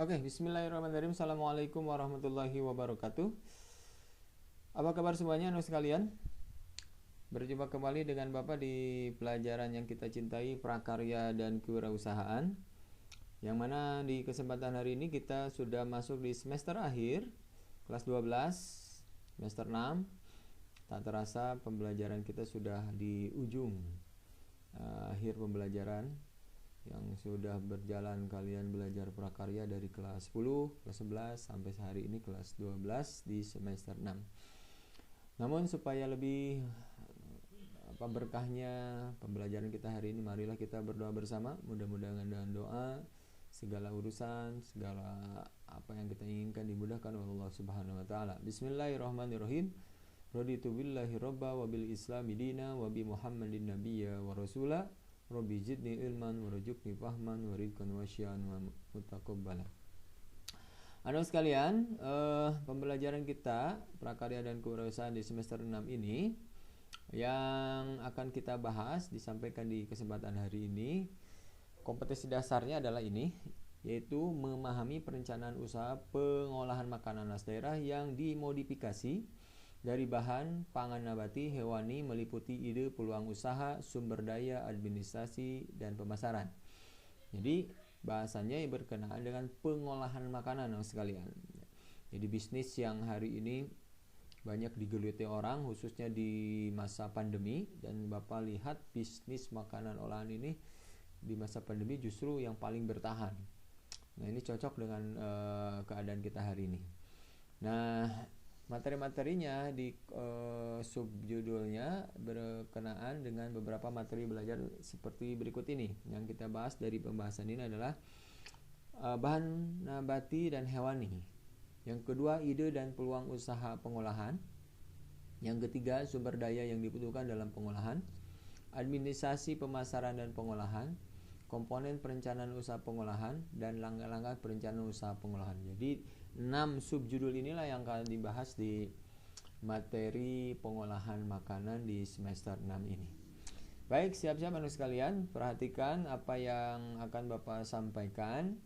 Oke, bismillahirrahmanirrahim. Assalamualaikum warahmatullahi wabarakatuh. Apa kabar semuanya, anak sekalian? Berjumpa kembali dengan Bapak di pelajaran yang kita cintai, prakarya dan kewirausahaan. Yang mana di kesempatan hari ini kita sudah masuk di semester akhir, kelas 12, semester 6. Tak terasa pembelajaran kita sudah di ujung akhir pembelajaran. Yang sudah berjalan kalian belajar prakarya dari kelas 10, kelas 11 sampai hari ini kelas 12 di semester 6. Namun supaya lebih berkahnya pembelajaran kita hari ini, marilah kita berdoa bersama. Mudah-mudahan dengan doa segala urusan, segala apa yang kita inginkan dimudahkan oleh Allah Subhanahu wa taala. Bismillahirrahmanirrahim. Raditu billahi robba wa bil islami dina wa bi Muhammadin nabiyya wa rasula. Rabbi zidni ilman warzuqni fahman waridkan wasyan wa mutaqabbala. Anak sekalian, pembelajaran kita prakarya dan kewirausahaan di semester 6 ini yang akan kita bahas disampaikan di kesempatan hari ini, kompetensi dasarnya adalah ini, yaitu memahami perencanaan usaha pengolahan makanan khas daerah yang dimodifikasi dari bahan pangan nabati hewani, meliputi ide, peluang usaha, sumber daya, administrasi, dan pemasaran. Jadi bahasanya berkenaan dengan pengolahan makanan sekalian. Jadi bisnis yang hari ini banyak digeluti orang, khususnya di masa pandemi, dan Bapak lihat bisnis makanan olahan ini di masa pandemi justru yang paling bertahan. Nah, ini cocok dengan keadaan kita hari ini. Nah, materi-materinya di subjudulnya berkenaan dengan beberapa materi belajar seperti berikut ini. Yang kita bahas dari pembahasan ini adalah bahan nabati dan hewani. Yang kedua, ide dan peluang usaha pengolahan. Yang ketiga, sumber daya yang dibutuhkan dalam pengolahan. Administrasi pemasaran dan pengolahan. Komponen perencanaan usaha pengolahan dan langkah-langkah perencanaan usaha pengolahan. Jadi 6 subjudul inilah yang akan dibahas di materi pengolahan makanan di semester 6 ini. Baik, siap-siap anak sekalian, perhatikan apa yang akan Bapak sampaikan.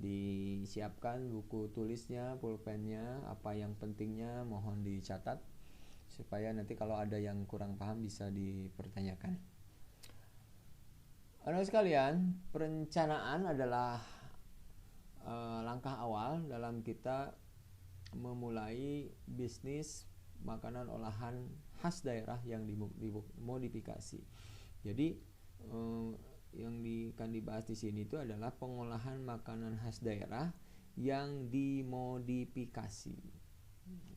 Disiapkan buku tulisnya, pulpennya, apa yang pentingnya mohon dicatat supaya nanti kalau ada yang kurang paham bisa dipertanyakan. Anak sekalian, perencanaan adalah langkah awal dalam kita memulai bisnis makanan olahan khas daerah yang dimodifikasi. Jadi yang akan dibahas di sini itu adalah pengolahan makanan khas daerah yang dimodifikasi.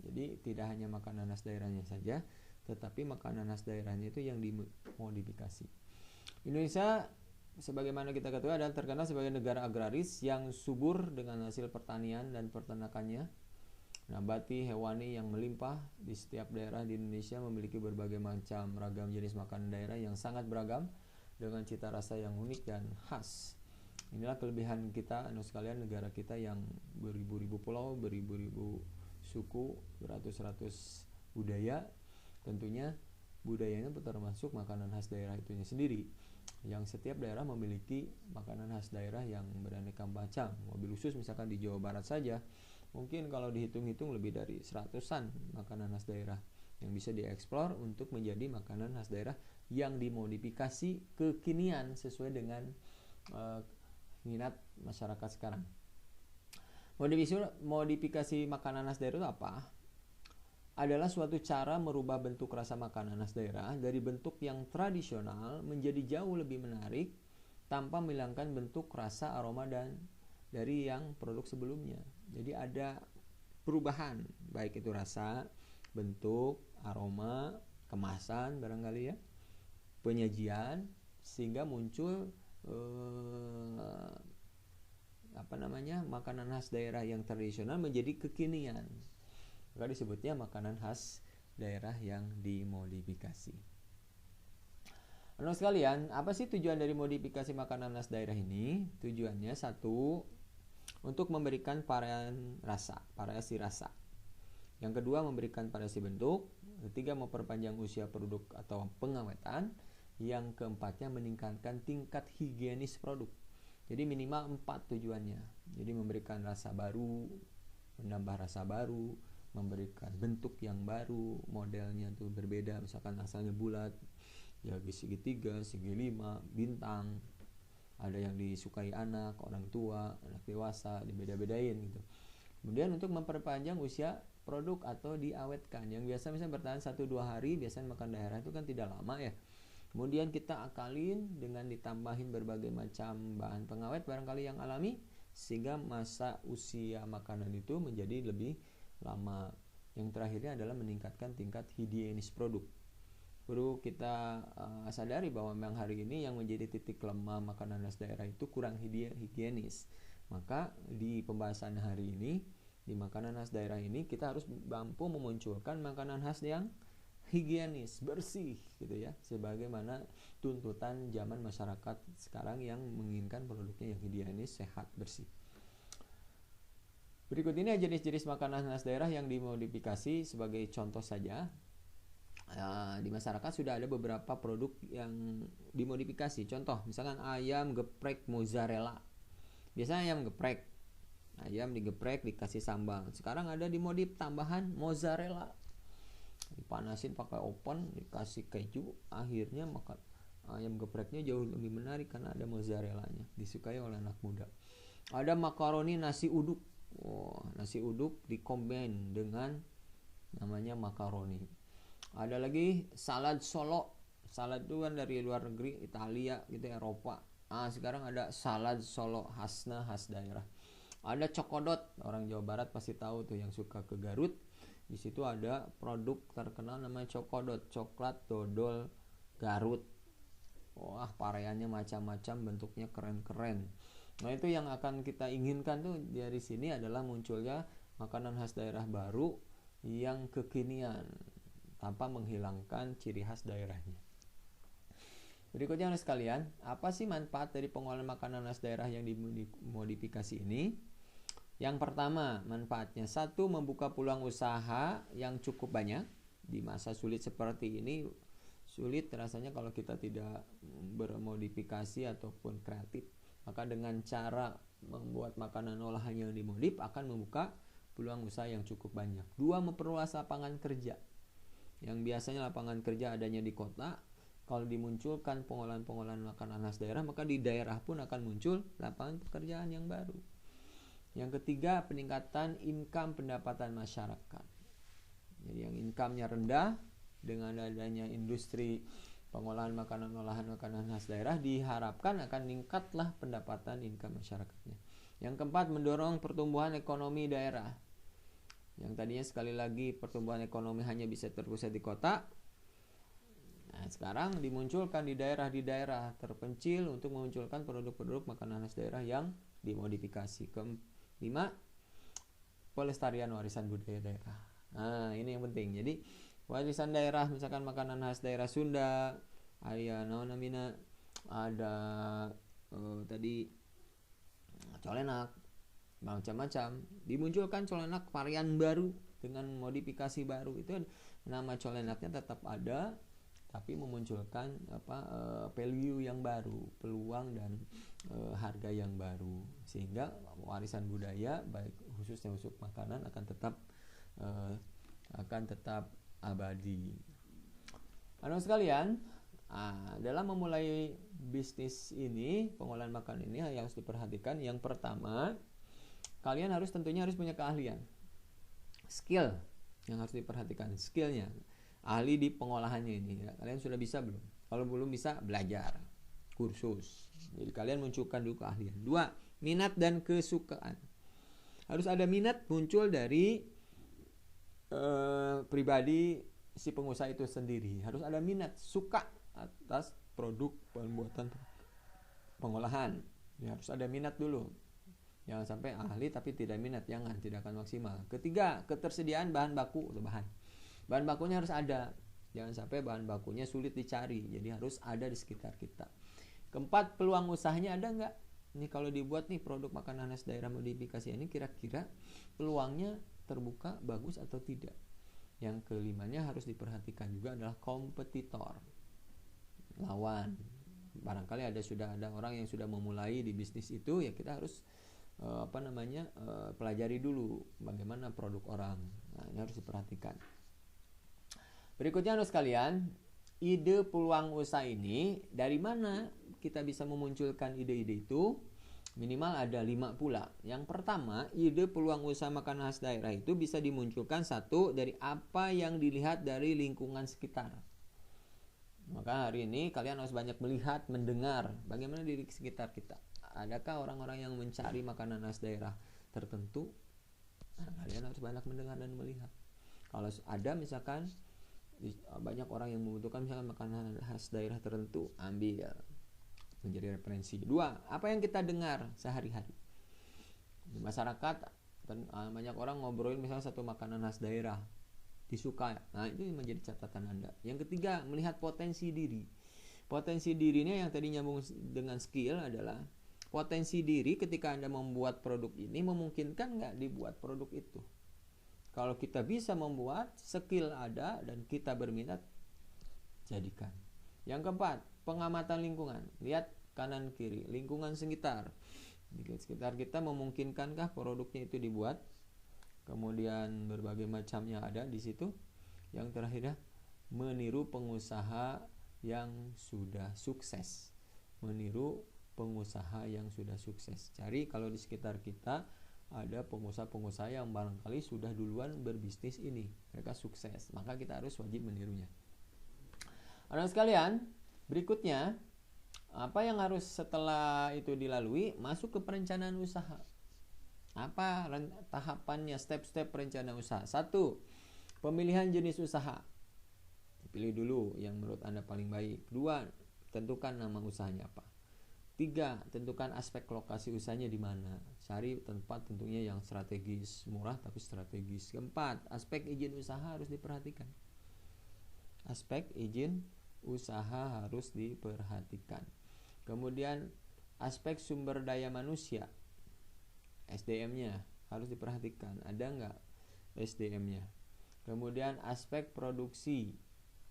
Jadi tidak hanya makanan khas daerahnya saja, tetapi makanan khas daerahnya itu yang dimodifikasi. Indonesia, sebagaimana kita ketahui, adalah terkenal sebagai negara agraris yang subur dengan hasil pertanian dan peternakannya. Nabati hewani yang melimpah. Di setiap daerah di Indonesia memiliki berbagai macam ragam jenis makanan daerah yang sangat beragam dengan cita rasa yang unik dan khas. Inilah kelebihan kita, anak sekalian, negara kita yang beribu-ribu pulau, beribu-ribu suku, beratus-ratus budaya. Tentunya budayanya termasuk makanan khas daerah itu sendiri, yang setiap daerah memiliki makanan khas daerah yang beraneka macam. Mobil khusus misalkan di Jawa Barat saja, mungkin kalau dihitung-hitung lebih dari 100-an makanan khas daerah yang bisa dieksplor untuk menjadi makanan khas daerah yang dimodifikasi kekinian sesuai dengan minat masyarakat sekarang. Modifikasi makanan khas daerah itu apa? Adalah suatu cara merubah bentuk rasa makanan khas daerah dari bentuk yang tradisional menjadi jauh lebih menarik tanpa menghilangkan bentuk, rasa, aroma dan dari yang produk sebelumnya. Jadi ada perubahan, baik itu rasa, bentuk, aroma, kemasan barangkali ya, penyajian, sehingga muncul makanan khas daerah yang tradisional menjadi kekinian. Maka disebutnya makanan khas daerah yang dimodifikasi. Anak sekalian, apa sih tujuan dari modifikasi makanan khas daerah ini? Tujuannya satu, untuk memberikan variasi rasa. Yang kedua, memberikan variasi bentuk. Ketiga, memperpanjang usia produk atau pengawetan. Yang keempatnya, meningkatkan tingkat higienis produk. Jadi minimal 4 tujuannya. Jadi memberikan rasa baru, menambah rasa baru, memberikan bentuk yang baru, modelnya tuh berbeda, misalkan asalnya bulat, ya segitiga, segi 5, bintang. Ada yang disukai anak, orang tua, anak dewasa, dibeda-bedain gitu. Kemudian untuk memperpanjang usia produk atau diawetkan, yang biasa misalnya bertahan 1-2 hari, biasanya makan daerah itu kan tidak lama ya. Kemudian kita akalin dengan ditambahin berbagai macam bahan pengawet barangkali yang alami, sehingga masa usia makanan itu menjadi lebih lama. Yang terakhirnya adalah meningkatkan tingkat higienis produk. Perlu kita sadari bahwa memang hari ini yang menjadi titik lemah makanan khas daerah itu kurang higienis. Maka di pembahasan hari ini, di makanan khas daerah ini kita harus mampu memunculkan makanan khas yang higienis, bersih gitu ya, sebagaimana tuntutan zaman masyarakat sekarang yang menginginkan produknya yang higienis, sehat, bersih. Berikut ini jenis-jenis makanan khas daerah yang dimodifikasi. Sebagai contoh saja, di masyarakat sudah ada beberapa produk yang dimodifikasi. Contoh, misalkan ayam geprek mozzarella. Biasanya ayam geprek, ayam digeprek dikasih sambal. Sekarang ada dimodif tambahan mozzarella, dipanasin pakai oven, dikasih keju, akhirnya makan ayam gepreknya jauh lebih menarik karena ada mozzarellanya, disukai oleh anak muda. Ada makaroni nasi uduk. Nasi uduk dikombin dengan namanya makaroni. Ada lagi salad Solo. Salad itu kan dari luar negeri, Italia gitu, Eropa. Sekarang ada salad Solo khas daerah. Ada cokodot, orang Jawa Barat pasti tahu tuh yang suka ke Garut. Di situ ada produk terkenal namanya cokodot, coklat dodol Garut. Wah, variannya macam-macam, bentuknya keren-keren. Nah, itu yang akan kita inginkan tuh dari sini adalah munculnya makanan khas daerah baru yang kekinian tanpa menghilangkan ciri khas daerahnya. Berikutnya sekalian, apa sih manfaat dari pengolahan makanan khas daerah yang dimodifikasi ini? Yang pertama, manfaatnya 1, membuka peluang usaha yang cukup banyak. Di masa sulit seperti ini, sulit rasanya kalau kita tidak bermodifikasi ataupun kreatif. Maka dengan cara membuat makanan olahan yang dimodif akan membuka peluang usaha yang cukup banyak. 2, memperluas lapangan kerja. Yang biasanya lapangan kerja adanya di kota, kalau dimunculkan pengolahan-pengolahan makanan khas daerah, maka di daerah pun akan muncul lapangan pekerjaan yang baru. Yang ketiga, peningkatan income pendapatan masyarakat. Jadi yang income-nya rendah, dengan adanya industri pengolahan makanan olahan makanan khas daerah diharapkan akan meningkatlah pendapatan income masyarakatnya. Yang keempat, mendorong pertumbuhan ekonomi daerah. Yang tadinya sekali lagi pertumbuhan ekonomi hanya bisa terpusat di kota, nah sekarang dimunculkan di daerah terpencil untuk memunculkan produk-produk makanan khas daerah yang dimodifikasi. Kelima, pelestarian warisan budaya daerah. Nah, ini yang penting. Jadi warisan daerah, misalkan makanan khas daerah Sunda, ada tadi colenak, macam-macam. Dimunculkan colenak varian baru dengan modifikasi baru. Itu nama colenaknya tetap ada, tapi memunculkan value yang baru, peluang dan harga yang baru, sehingga warisan budaya baik khususnya untuk makanan akan tetap abadi. Anak sekalian, dalam memulai bisnis ini, pengolahan makanan ini yang harus diperhatikan. Yang pertama, kalian tentunya harus punya keahlian, skill yang harus diperhatikan, skillnya, ahli di pengolahannya ini. Kalian sudah bisa belum? Kalau belum bisa, belajar, kursus. Jadi kalian munculkan dulu keahlian. 2, minat dan kesukaan. Harus ada minat muncul dari pribadi si pengusaha itu sendiri. Harus ada minat, suka atas produk pembuatan pengolahan. Harus ada minat dulu. Jangan sampai ahli tapi tidak minat, tidak akan maksimal. Ketiga, ketersediaan bahan baku atau bahan bakunya harus ada. Jangan sampai bahan bakunya sulit dicari. Jadi harus ada di sekitar kita. Keempat, peluang usahanya ada nggak? Ini kalau dibuat nih produk makanan khas daerah modifikasi ini, kira-kira peluangnya terbuka, bagus atau tidak? Yang kelimanya harus diperhatikan juga adalah kompetitor, lawan. barangkali sudah ada orang yang sudah memulai di bisnis itu, ya kita harus pelajari dulu bagaimana produk orang. Nah, ini harus diperhatikan. Berikutnya anak sekalian, ide peluang usaha ini dari mana kita bisa memunculkan ide-ide itu? Minimal ada 5 pula. Yang pertama, ide peluang usaha makanan khas daerah itu bisa dimunculkan satu dari apa yang dilihat dari lingkungan sekitar. Maka hari ini kalian harus banyak melihat, mendengar bagaimana di sekitar kita. Adakah orang-orang yang mencari makanan khas daerah tertentu? Nah, kalian harus banyak mendengar dan melihat. Kalau ada misalkan banyak orang yang membutuhkan misalkan makanan khas daerah tertentu, ambil menjadi referensi. 2, apa yang kita dengar sehari-hari di masyarakat, banyak orang ngobrolin misalnya satu makanan khas daerah disuka. Nah, itu menjadi catatan Anda. Yang ketiga, melihat potensi diri. Potensi dirinya yang tadi nyambung dengan skill adalah potensi diri ketika Anda membuat produk ini memungkinkan nggak dibuat produk itu. Kalau kita bisa membuat, skill ada dan kita berminat, jadikan. Yang keempat, pengamatan lingkungan. Lihat kanan kiri, lingkungan sekitar. Di sekitar kita memungkinkankah produknya itu dibuat? Kemudian berbagai macamnya ada di situ. Yang terakhir, meniru pengusaha yang sudah sukses. Meniru pengusaha yang sudah sukses. Cari kalau di sekitar kita ada pengusaha-pengusaha yang barangkali sudah duluan berbisnis ini, mereka sukses, maka kita harus wajib menirunya. Anak sekalian, berikutnya apa yang harus setelah itu dilalui? Masuk ke perencanaan usaha. Apa tahapannya, step-step perencanaan usaha? 1, pemilihan jenis usaha. Pilih dulu yang menurut Anda paling baik. 2, tentukan nama usahanya apa. 3, tentukan aspek lokasi usahanya di mana. Cari tempat tentunya yang strategis, murah tapi strategis. 4, aspek izin usaha harus diperhatikan. Aspek izin usaha harus diperhatikan. Kemudian aspek sumber daya manusia, SDM-nya harus diperhatikan. Ada nggak SDM-nya? Kemudian aspek produksi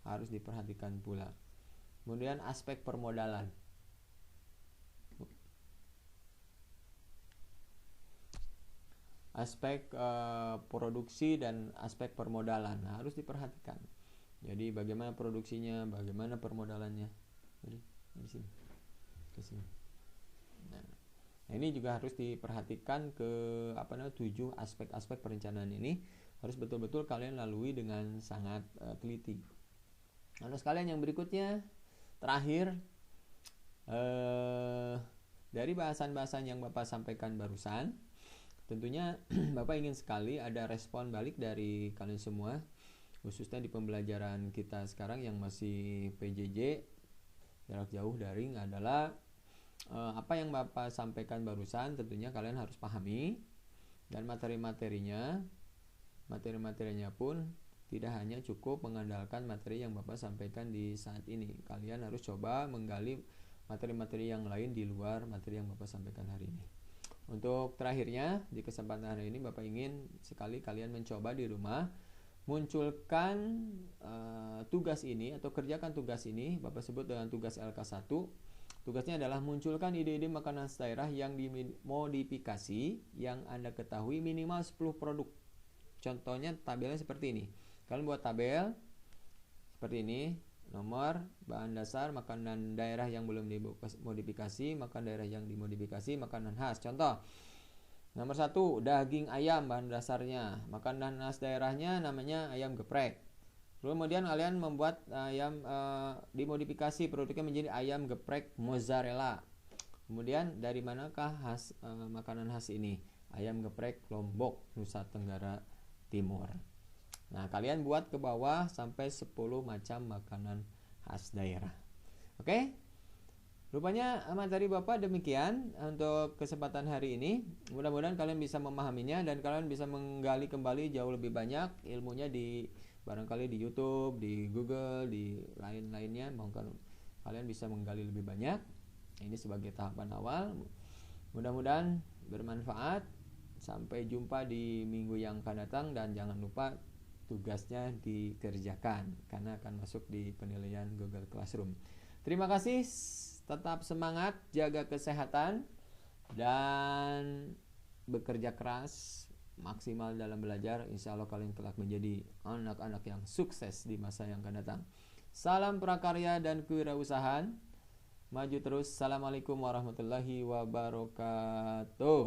harus diperhatikan pula. Kemudian aspek permodalan. Aspek produksi dan aspek permodalan harus diperhatikan. Jadi bagaimana produksinya, bagaimana permodalannya. Jadi di sini, ke sini. Nah, ini juga harus diperhatikan ke 7 aspek-aspek perencanaan ini harus betul-betul kalian lalui dengan sangat teliti. Lalu sekalian yang berikutnya, terakhir, dari bahasan-bahasan yang Bapak sampaikan barusan, tentunya Bapak ingin sekali ada respon balik dari kalian semua, khususnya di pembelajaran kita sekarang yang masih PJJ jarak jauh daring, adalah apa yang Bapak sampaikan barusan tentunya kalian harus pahami, dan materi-materinya pun tidak hanya cukup mengandalkan materi yang Bapak sampaikan di saat ini. Kalian harus coba menggali materi-materi yang lain di luar materi yang Bapak sampaikan hari ini. Untuk terakhirnya, di kesempatan hari ini Bapak ingin sekali kalian mencoba di rumah munculkan tugas ini atau kerjakan tugas ini. Bapak sebut dengan tugas LK1. Tugasnya adalah munculkan ide-ide makanan daerah yang dimodifikasi yang Anda ketahui minimal 10 produk. Contohnya tabelnya seperti ini. Kalian buat tabel seperti ini. Nomor, bahan dasar, makanan daerah yang belum dimodifikasi, makanan daerah yang dimodifikasi, makanan khas. Contoh, nomor 1, daging ayam bahan dasarnya. Makanan khas daerahnya namanya ayam geprek. Kemudian kalian membuat ayam dimodifikasi, produknya menjadi ayam geprek mozzarella. Kemudian dari manakah makanan khas ini? Ayam geprek Lombok, Nusa Tenggara Timur. Nah, kalian buat ke bawah sampai 10 macam makanan khas daerah. Oke? Rupanya materi Bapak demikian untuk kesempatan hari ini. Mudah-mudahan kalian bisa memahaminya dan kalian bisa menggali kembali jauh lebih banyak ilmunya barangkali di YouTube, di Google, di lain-lainnya. Kalian bisa menggali lebih banyak. Ini sebagai tahapan awal. Mudah-mudahan bermanfaat. Sampai jumpa di minggu yang akan datang, dan jangan lupa tugasnya dikerjakan karena akan masuk di penilaian Google Classroom. Terima kasih. Tetap semangat, jaga kesehatan, dan bekerja keras, maksimal dalam belajar. Insya Allah kalian kelak menjadi anak-anak yang sukses di masa yang akan datang. Salam prakarya dan kewirausahaan. Maju terus. Assalamualaikum warahmatullahi wabarakatuh.